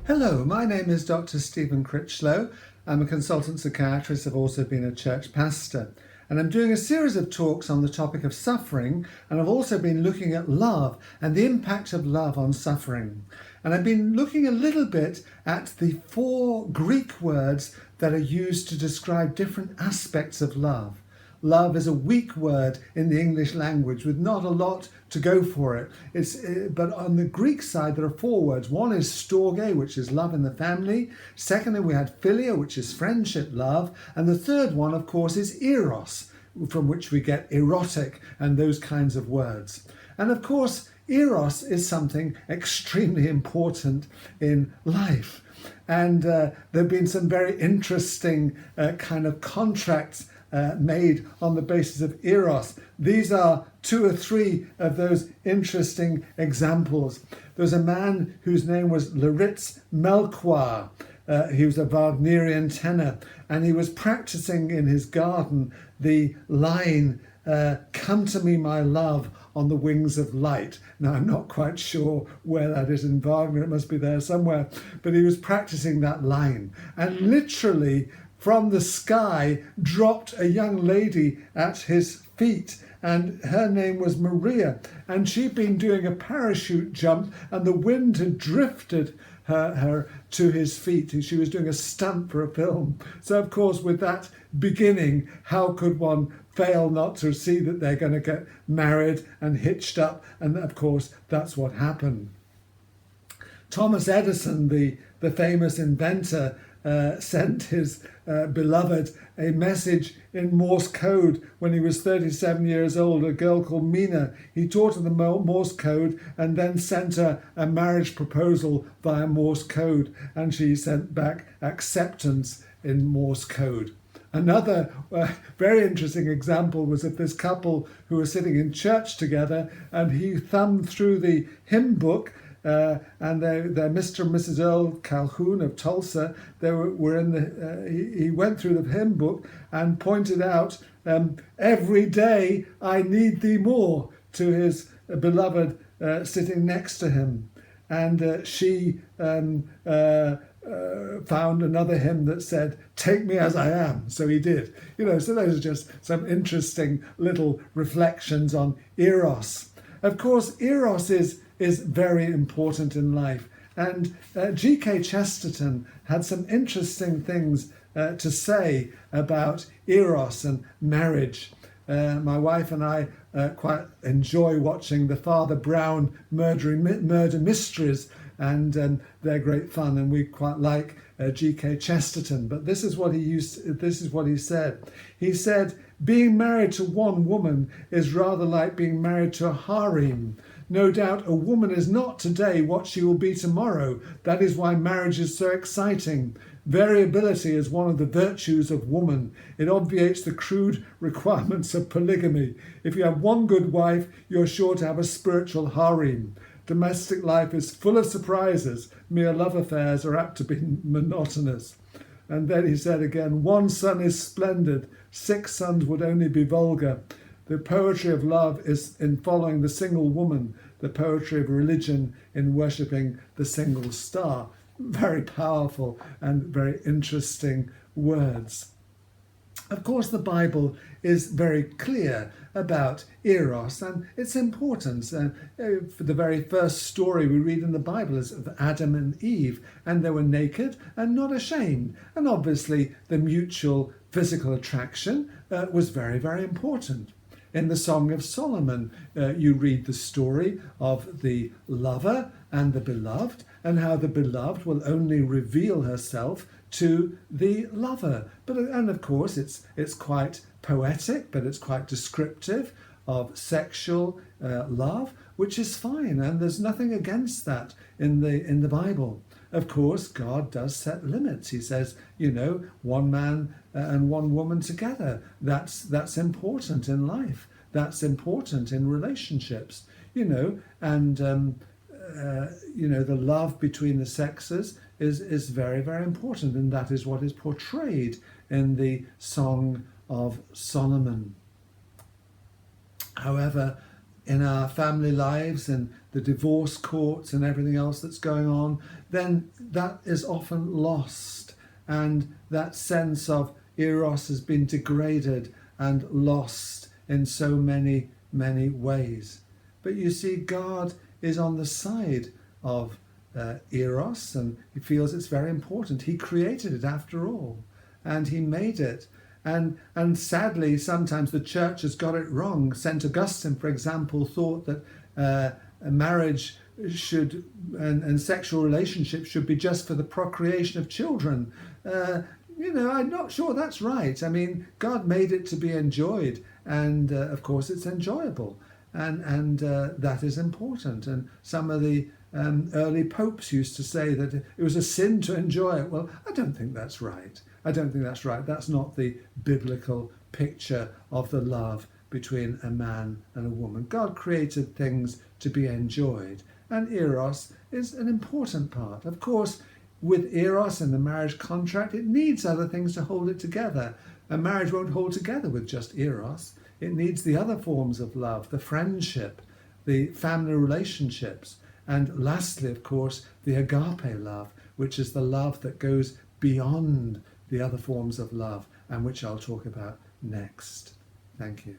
Hello, my name is Dr. Stephen Critchlow. I'm a consultant psychiatrist. I've also been a church pastor. And I'm doing a series of talks on the topic of suffering. And I've also been looking at love and the impact of love on suffering. And I've been looking a little bit at the 4 Greek words that are used to describe different aspects of love. Love is a weak word in the English language with not a lot to go for it. But on the Greek side, there are 4 words. One is storge, which is love in the family. Secondly, we had philia, which is friendship, love. And the third one, of course, is eros, from which we get erotic and those kinds of words. And of course, eros is something extremely important in life. And there have been some very interesting kind of contracts made on the basis of eros. These are 2 or 3 of those interesting examples. There's a man whose name was Laritz Melchior. He was a Wagnerian tenor, and he was practicing in his garden the line, "Come to me, my love, on the wings of light." Now, I'm not quite sure where that is in Wagner. It must be there somewhere. But he was practicing that line. And literally, from the sky dropped a young lady at his feet, and her name was Maria, and she'd been doing a parachute jump, and the wind had drifted her to his feet. She was doing a stunt for a film. So of course, with that beginning, how could one fail not to see that they're going to get married and hitched up? And of course, that's what happened. Thomas Edison, the famous inventor, sent his beloved a message in Morse code when he was 37 years old, a girl called Mina. He taught her the Morse code and then sent her a marriage proposal via Morse code, and she sent back acceptance in Morse code. Another very interesting example was of this couple who were sitting in church together, and he thumbed through the hymn book. And they're Mr. and Mrs. Earl Calhoun of Tulsa. They were in the. He went through the hymn book and pointed out, "Every day I need thee more," to his beloved sitting next to him, and she found another hymn that said, "Take me as I am." So he did. So those are just some interesting little reflections on eros. Of course, eros is very important in life. And G.K. Chesterton had some interesting things to say about eros and marriage. My wife and I quite enjoy watching the Father Brown murder mysteries, and they're great fun, and we quite like G.K. Chesterton. But this is what he said. He said, "Being married to one woman is rather like being married to a harem. No doubt a woman is not today what she will be tomorrow. That is why marriage is so exciting. Variability is one of the virtues of woman. It obviates the crude requirements of polygamy. If you have one good wife, you're sure to have a spiritual harem. Domestic life is full of surprises. Mere love affairs are apt to be monotonous." And then he said again, "One son is splendid. 6 sons would only be vulgar. The poetry of love is in following the single woman, the poetry of religion in worshipping the single star." Very powerful and very interesting words. Of course, the Bible is very clear about eros and its importance. For the very first story we read in the Bible is of Adam and Eve, and they were naked and not ashamed. And obviously, the mutual physical attraction was very, very important. In the Song of Solomon, you read the story of the lover and the beloved, and how the beloved will only reveal herself to the lover. And of course, it's quite poetic, but it's quite descriptive of sexual love, which is fine, and there's nothing against that in the Bible. Of course, God does set limits. He says, one man and one woman together. That's important in life. That's important in relationships. The love between the sexes is very, very important, and that is what is portrayed in the Song of Solomon. However, in our family lives and the divorce courts and everything else that's going on, then that is often lost. And that sense of Eros has been degraded and lost in so many, many ways. But you see, God is on the side of Eros, and he feels it's very important. He created it after all, and he made it. And sadly, sometimes the church has got it wrong. St. Augustine, for example, thought that a marriage should and sexual relationships should be just for the procreation of children. I'm not sure that's right. I mean, God made it to be enjoyed, and of course it's enjoyable, and that is important. And some of the early popes used to say that it was a sin to enjoy it. Well, I don't think that's right. That's not the biblical picture of the love between a man and a woman. God created things to be enjoyed, and Eros is an important part. Of course, with Eros and the marriage contract, it needs other things to hold it together. A marriage won't hold together with just Eros. It needs the other forms of love, the friendship, the family relationships, and lastly, of course, the agape love, which is the love that goes beyond the other forms of love, and which I'll talk about next. Thank you.